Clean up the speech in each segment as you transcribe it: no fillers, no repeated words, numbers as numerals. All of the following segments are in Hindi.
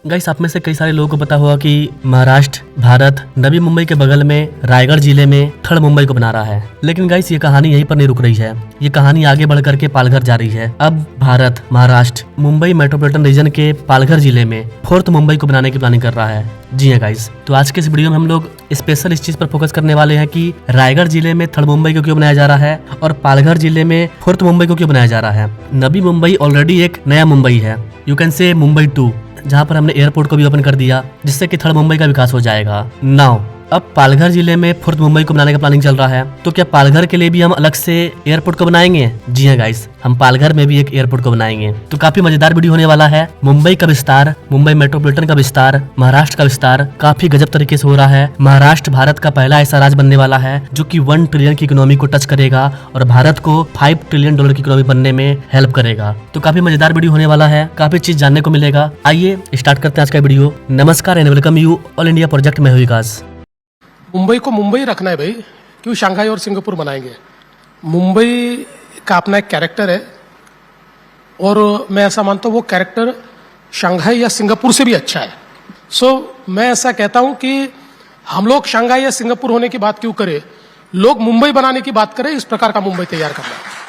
गाइस, आप में से कई सारे लोगों को पता होगा कि महाराष्ट्र भारत नवी मुंबई के बगल में रायगढ़ जिले में थर्ड मुंबई को बना रहा है। लेकिन गाइस, ये कहानी यहीं पर नहीं रुक रही है। ये कहानी आगे बढ़ करके पालघर जा रही है। अब भारत महाराष्ट्र मुंबई मेट्रोपॉलिटन रीजन के पालघर जिले में फोर्थ मुंबई को बनाने की प्लानिंग कर रहा है। जी हाँ गाइस, तो आज के इस वीडियो में हम लोग स्पेशल इस चीज पर फोकस करने वाले हैं कि रायगढ़ जिले में थर्ड मुंबई को क्यों बनाया जा रहा है और पालघर जिले में फोर्थ मुंबई को क्यों बनाया जा रहा है। नवी मुंबई ऑलरेडी एक नया मुंबई है, यू कैन से मुंबई 2, जहाँ पर हमने एयरपोर्ट को भी ओपन कर दिया, जिससे कि थर्ड मुंबई का विकास हो जाएगा। नाउ अब पालघर जिले में फोर्थ मुंबई को बनाने का प्लानिंग चल रहा है, तो क्या पालघर के लिए भी हम अलग से एयरपोर्ट को बनाएंगे? जी हाँ गाइस, हम पालघर में भी एक एयरपोर्ट को बनाएंगे। तो काफी मजेदार वीडियो होने वाला है। मुंबई का विस्तार, मुंबई मेट्रोपॉलिटन का विस्तार, महाराष्ट्र का विस्तार काफी गजब तरीके से हो रहा है। महाराष्ट्र भारत का पहला ऐसा राज्य बनने वाला है जो कि 1 ट्रिलियन की इकोनॉमी को टच करेगा और भारत को $5 ट्रिलियन की इकोनॉमी बनने में हेल्प करेगा। तो काफी मजेदार वीडियो होने वाला है, काफी चीज जानने को मिलेगा। आइए स्टार्ट करते हैं आज का वीडियो। नमस्कार and welcome you all India project में। विकास मुंबई को मुंबई रखना है भाई, क्यों शंघाई और सिंगापुर बनाएंगे? मुंबई का अपना एक कैरेक्टर है और मैं ऐसा मानता हूँ वो कैरेक्टर शंघाई या सिंगापुर से भी अच्छा है। मैं ऐसा कहता हूँ कि हम लोग शंघाई या सिंगापुर होने की बात क्यों करें, लोग मुंबई बनाने की बात करें। इस प्रकार का मुंबई तैयार करना।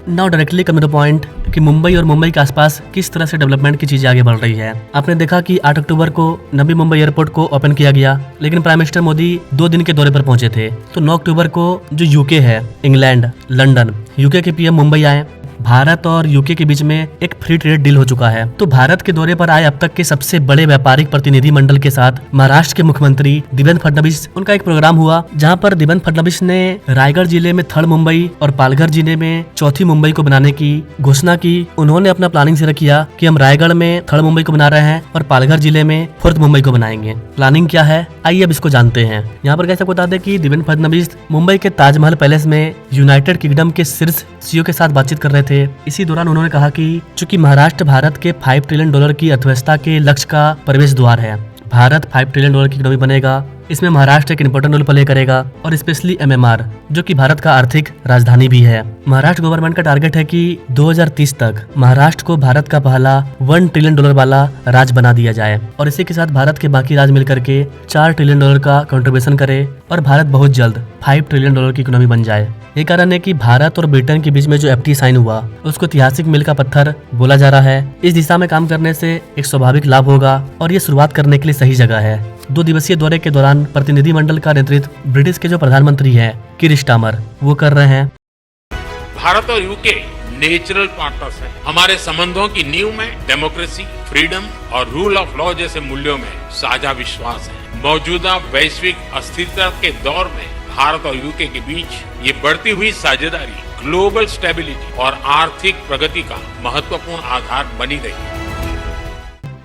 Now directly come to the point कि मुंबई और मुंबई के आसपास किस तरह से डेवलपमेंट की चीजें आगे बढ़ रही है। आपने देखा कि 8 अक्टूबर को नवी मुंबई एयरपोर्ट को ओपन किया गया, लेकिन प्राइम मिनिस्टर मोदी 2 दिन के दौरे पर पहुंचे थे। तो 9 अक्टूबर को जो यूके है, इंग्लैंड, लंदन, यूके के पीएम मुंबई आए। भारत और यूके के बीच में एक फ्री ट्रेड डील हो चुका है। तो भारत के दौरे पर आए अब तक के सबसे बड़े व्यापारिक प्रतिनिधि मंडल के साथ महाराष्ट्र के मुख्यमंत्री देवेंद्र फडणवीस, उनका एक प्रोग्राम हुआ जहां पर देवेंद्र फडणवीस ने रायगढ़ जिले में थर्ड मुंबई और पालघर जिले में चौथी मुंबई को बनाने की घोषणा की। उन्होंने अपना प्लानिंग शेयर किया कि हम रायगढ़ में थर्ड मुंबई को बना रहे हैं और पालघर जिले में फोर्थ मुंबई को बनाएंगे। प्लानिंग क्या है, आइए अब इसको जानते हैं। यहाँ पर कैसे बता दें कि देवेंद्र फडणवीस मुंबई के ताजमहल पैलेस में यूनाइटेड किंगडम के शीर्ष सीईओ के साथ बातचीत कर रहे थे। इसी दौरान उन्होंने कहा कि चूंकि महाराष्ट्र भारत के $5 ट्रिलियन की अर्थव्यवस्था के लक्ष्य का प्रवेश द्वार है, भारत $5 ट्रिलियन की इकोनॉमी बनेगा। इसमें महाराष्ट्र एक इंपॉर्टेंट रोल प्ले करेगा और स्पेशली एमएमआर, जो कि भारत का आर्थिक राजधानी भी है। महाराष्ट्र गवर्नमेंट का टारगेट है कि 2030 तक महाराष्ट्र को भारत का पहला $1 ट्रिलियन वाला राज्य बना दिया जाए और इसी के साथ भारत के बाकी राज्य मिलकर के $4 ट्रिलियन का कंट्रीब्यूशन करे और भारत बहुत जल्द $5 ट्रिलियन की इकोनॉमी बन जाए। ये कारण है कि भारत और ब्रिटेन के बीच में जो FTA साइन हुआ उसको ऐतिहासिक मील का पत्थर बोला जा रहा है। इस दिशा में काम करने से एक स्वाभाविक लाभ होगा और ये शुरुआत करने के लिए सही जगह है। 2 दिवसीय दौरे के दौरान प्रतिनिधि मंडल का नेतृत्व ब्रिटिश के जो प्रधानमंत्री हैं कीर स्टारमर वो कर रहे हैं। भारत और यूके नेचुरल पार्टनर्स हैं। हमारे संबंधों की नींव में डेमोक्रेसी, फ्रीडम और रूल ऑफ लॉ जैसे मूल्यों में साझा विश्वास है। मौजूदा वैश्विक अस्थिरता के दौर में भारत और यूके के बीच ये बढ़ती हुई साझेदारी ग्लोबल स्टेबिलिटी और आर्थिक प्रगति का महत्वपूर्ण आधार बनी रही है।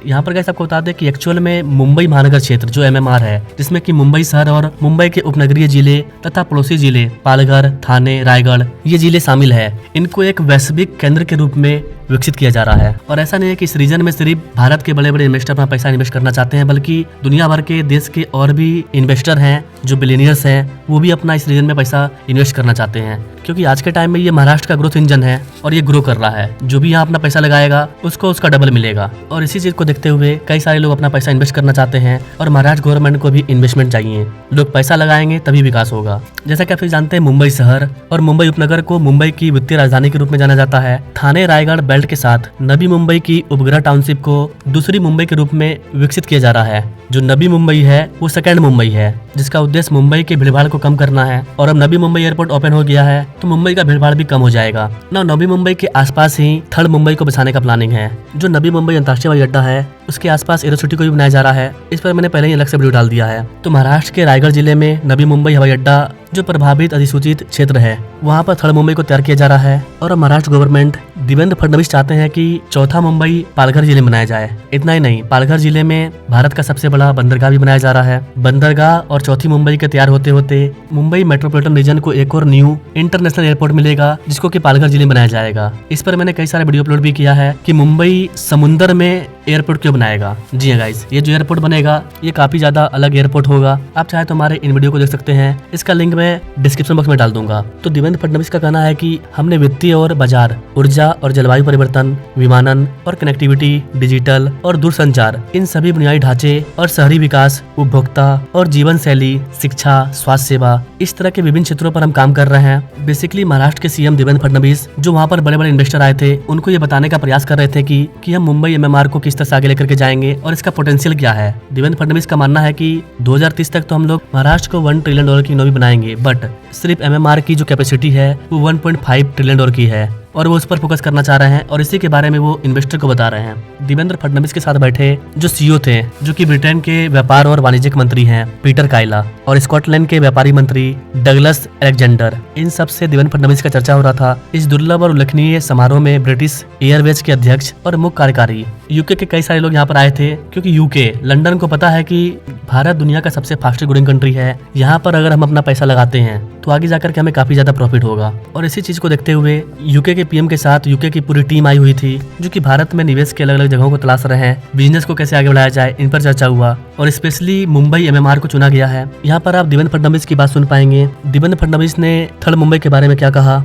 यहाँ पर कैसे आपको बता दें कि एक्चुअल में मुंबई महानगर क्षेत्र जो एमएमआर है, जिसमें कि मुंबई शहर और मुंबई के उपनगरीय जिले तथा पड़ोसी जिले पालघर, थाने, रायगढ़ ये जिले शामिल है, इनको एक वैश्विक केंद्र के रूप में विकसित किया जा रहा है। और ऐसा नहीं है कि इस रीजन में सिर्फ भारत के बड़े बड़े इन्वेस्टर अपना पैसा इन्वेस्ट करना चाहते हैं, बल्कि दुनिया भर के देश के और भी इन्वेस्टर हैं जो बिलियनियर्स हैं, वो भी अपना इस रीजन में पैसा इन्वेस्ट करना चाहते हैं। क्योंकि आज के टाइम में ये महाराष्ट्र का ग्रोथ इंजन है और ये ग्रो कर रहा है। जो भी यहाँ अपना पैसा लगाएगा उसको उसका डबल मिलेगा और इसी चीज को देखते हुए कई सारे लोग अपना पैसा इन्वेस्ट करना चाहते हैं और महाराष्ट्र गवर्नमेंट को भी इन्वेस्टमेंट चाहिए। लोग पैसा लगाएंगे तभी विकास होगा। जैसा कि आप जानते हैं, मुंबई शहर और मुंबई उपनगर को मुंबई की वित्तीय राजधानी के रूप में जाना जाता है। थाने रायगढ़ बेल्ट के साथ नवी मुंबई की उपग्रह टाउनशिप को दूसरी मुंबई के रूप में विकसित किया जा रहा है। जो नवी मुंबई है वो सेकंड मुंबई है, जिसका उद्देश्य मुंबई के भीड़भाड़ को कम करना है। और अब नवी मुंबई एयरपोर्ट ओपन हो गया है तो मुंबई का भीड़भाड़ भी कम हो जाएगा। नवी मुंबई के आसपास ही थर्ड मुंबई को बसाने का प्लानिंग है। जो नवी मुंबई अंतर्राष्ट्रीय हवाई अड्डा है उसके आसपास एरो सिटी को भी बनाया जा रहा है। इस पर मैंने पहले ही अलग से वीडियो डाल दिया है। तो महाराष्ट्र के रायगढ़ जिले में नवी मुंबई हवाई अड्डा जो प्रभावित अधिसूचित क्षेत्र है, वहाँ पर थर्ड मुंबई को तैयार किया जा रहा है। और महाराष्ट्र गवर्नमेंट देवेंद्र फडणवीस चाहते हैं कि चौथा मुंबई पालघर जिले में बनाया जाए। इतना ही नहीं, पालघर जिले में भारत का सबसे बड़ा बंदरगाह भी बनाया जा रहा है। बंदरगाह और चौथी मुंबई के तैयार होते होते मुंबई मेट्रोपॉलिटन रीजन को एक और न्यू इंटरनेशनल एयरपोर्ट मिलेगा, जिसको कि पालघर जिले में बनाया जाएगा। इस पर मैंने कई सारे वीडियो अपलोड भी किया है कि मुंबई समुद्र में एयरपोर्ट क्यों बनाएगा। जी हाँ गाइस, ये जो एयरपोर्ट बनेगा ये काफी ज्यादा अलग एयरपोर्ट होगा। आप चाहे तो हमारे इन वीडियो को देख सकते हैं, इसका लिंक मैं डिस्क्रिप्शन बॉक्स में डाल दूंगा। तो देवेंद्र फडणवीस का कहना है कि हमने वित्तीय और बाजार, ऊर्जा और जलवायु परिवर्तन, विमानन और कनेक्टिविटी, डिजिटल और दूरसंचार, इन सभी बुनियादी ढांचे और शहरी विकास, उपभोक्ता और जीवन शैली, शिक्षा, स्वास्थ्य सेवा, इस तरह के विभिन्न क्षेत्रों पर हम काम कर रहे हैं। बेसिकली महाराष्ट्र के सीएम देवेंद्र फडणवीस जो वहाँ पर बड़े बड़े इन्वेस्टर आए थे, उनको ये बताने का प्रयास कर रहे थे कि हम मुंबई एमएमआर को किस तरह से आगे लेकर के जाएंगे और इसका पोटेंशियल क्या है। देवेंद्र फडणवीस का मानना है कि 2030 तक तो हम लोग महाराष्ट्र को $1 ट्रिलियन की इकोनॉमी बनाएंगे, बट सिर्फ एमएमआर की जो कैपेसिटी है वो $1.5 ट्रिलियन की है और वो उस पर फोकस करना चाह रहे हैं और इसी के बारे में वो इन्वेस्टर को बता रहे हैं। देवेंद्र फडणवीस के साथ बैठे जो सीईओ थे, जो कि ब्रिटेन के व्यापार और वाणिज्यिक मंत्री हैं पीटर कायला, और स्कॉटलैंड के व्यापारी मंत्री डगलस अलेक्जेंडर, इन सब से देवेंद्र फडणवीस का चर्चा हो रहा था। इस दुर्लभ और उल्लेखनीय समारोह में ब्रिटिश एयरवेज के अध्यक्ष और मुख्य कार्यकारी यूके के कई सारे लोग यहाँ पर आए थे, क्योंकि यूके लंदन को पता है कि भारत दुनिया का सबसे फास्टेस्ट ग्रोइंग कंट्री है। यहाँ पर अगर हम अपना पैसा लगाते हैं तो आगे जाकर के हमें काफी ज्यादा प्रॉफिट होगा। और इसी चीज को देखते हुए यूके के पीएम के साथ यूके की पूरी टीम आई हुई थी, जो कि भारत में निवेश के अलग अलग जगहों को तलाश रहे हैं, बिजनेस को कैसे आगे बढ़ाया जाए, इन पर चर्चा हुआ और स्पेशली मुंबई एमएमआर को चुना गया है। यहाँ पर आप देवेंद्र फडणवीस की बात सुन पाएंगे। देवेंद्र फडणवीस ने थर्ड मुंबई के बारे में क्या कहा।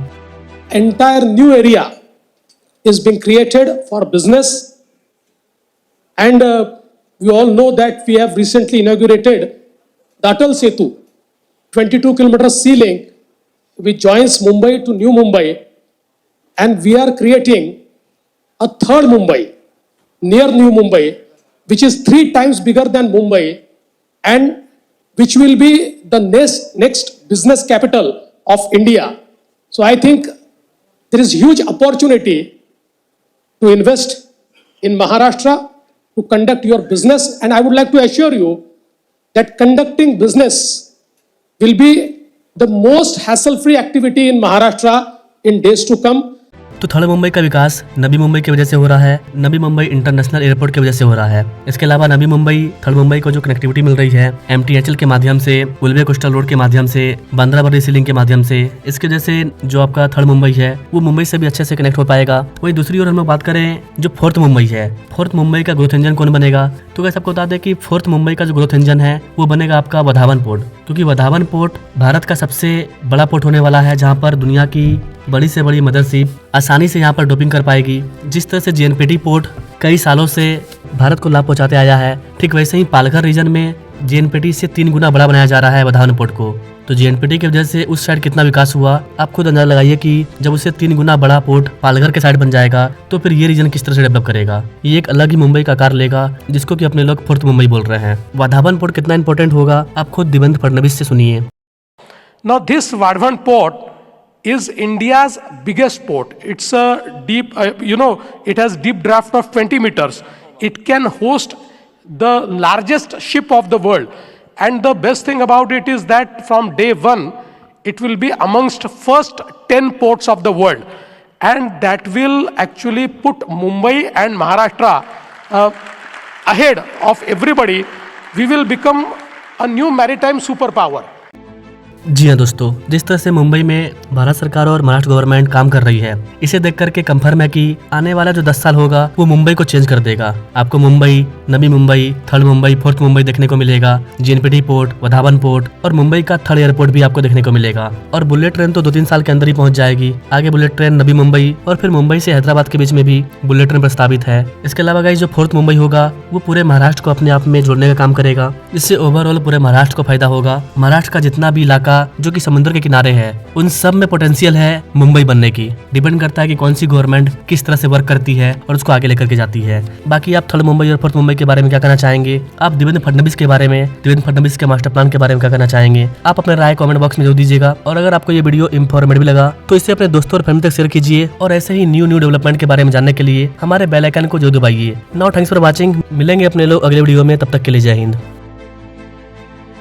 Entire new area is being created for business, and we all know that we have recently inaugurated the Atal Setu, 22-kilometer sea link, which joins Mumbai to New Mumbai, and we are creating a third Mumbai near New Mumbai, which is 3 times bigger than Mumbai, and which will be the next business capital of India. So I think there is huge opportunity to invest in Maharashtra, to conduct your business, and I would like to assure you that conducting business will be the most hassle-free activity in Maharashtra in days to come. तो थर्ड मुंबई का विकास नवी मुंबई की वजह से हो रहा है, नवी मुंबई इंटरनेशनल एयरपोर्ट की वजह से हो रहा है। इसके अलावा नवी मुंबई थर्ड मुंबई को जो कनेक्टिविटी मिल रही है MTHL के माध्यम से, उल्वे कोस्टल रोड के माध्यम से, बांद्रा बर्री सी लिंक के माध्यम से, इसके वजह से जो आपका थर्ड मुंबई है वो मुंबई से भी अच्छे से कनेक्ट हो पाएगा। वही दूसरी ओर हम लोग बात करें जो फोर्थ मुंबई है, फोर्थ मुंबई का ग्रोथ इंजन कौन बनेगा, तो कैसे आपको बता दें कि फोर्थ मुंबई का जो ग्रोथ इंजन है वो बनेगा आपका वधावन पोर्ट, क्योंकि वधावन पोर्ट भारत का सबसे बड़ा पोर्ट होने वाला है, जहाँ पर दुनिया की बड़ी से बड़ी मदरशिप आसानी से यहाँ पर डॉकिंग कर पाएगी। जिस तरह से JNPT पोर्ट कई सालों से भारत को लाभ पहुंचाते आया है, ठीक वैसे ही पालघर रीजन में JNPT से 3 गुना बड़ा बनाया जा रहा है वधावन पोर्ट को। तो JNPT की वजह से उस साइड कितना विकास हुआ, आप खुद अंदाजा लगाइए कि जब उसे 3 गुना बड़ा पोर्ट पालघर के साइड बन जाएगा तो फिर ये रीजन किस तरह से डेवलप करेगा। ये एक अलग ही मुंबई का आकार लेगा, जिसको कि अपने लोग फोर्थ मुंबई बोल रहे हैं। वधावन पोर्ट कितना इंपॉर्टेंट होगा आप खुद देवेंद्र फडणवीस से सुनिए। Now this Vadhavan port is India's biggest port. It's a deep, it has deep draft of 20 meters. It can host the largest ship of the world. And the best thing about it is that from day one, it will be amongst first 10 ports of the world. And that will actually put Mumbai and Maharashtra ahead of everybody. We will become a new maritime superpower. जी हाँ दोस्तों, जिस तरह से मुंबई में भारत सरकार और महाराष्ट्र गवर्नमेंट काम कर रही है, इसे देख करके कंफर्म है कि आने वाला जो 10 साल होगा वो मुंबई को चेंज कर देगा। आपको मुंबई, नवी मुंबई, थर्ड मुंबई, फोर्थ मुंबई देखने को मिलेगा। JNPT पोर्ट, वधावन पोर्ट और मुंबई का थर्ड एयरपोर्ट भी आपको देखने को मिलेगा। और बुलेट ट्रेन तो 2-3 साल के अंदर ही पहुंच जाएगी। आगे बुलेट ट्रेन नवी मुंबई और फिर मुंबई से हैदराबाद के बीच में भी बुलेट ट्रेन प्रस्तावित है। इसके अलावा गाइस जो फोर्थ मुंबई होगा वो पूरे महाराष्ट्र को अपने आप में जोड़ने का काम करेगा, जिससे ओवरऑल पूरे महाराष्ट्र को फायदा होगा। महाराष्ट्र का जितना भी इलाका जो कि समुद्र के किनारे है, उन सब में पोटेंशियल है मुंबई बनने की। डिपेंड करता है कि कौन सी गवर्नमेंट किस तरह से वर्क करती है और उसको आगे लेकर के जाती है। बाकी आप थर्ड मुंबई और फोर्थ मुंबई के बारे में क्या कहना चाहेंगे, आप देवेंद्र फडणवीस के बारे में, देवेंद्र फडणवीस के मास्टर प्लान के बारे में क्या कहना चाहेंगे, आप अपने राय कमेंट बॉक्स में जरूर दीजिएगा। और अगर आपको ये वीडियो इंफॉर्मेटिव लगा तो इसे अपने दोस्तों और फैमिली तक शेयर कीजिए और ऐसे ही न्यू डेवलपमेंट के बारे में जानने के लिए हमारे बेल आइकन को जरूर दबाइए। Now thanks for watching. मिलेंगे अपने लोग अगले वीडियो में, तब तक के लिए जय हिंद।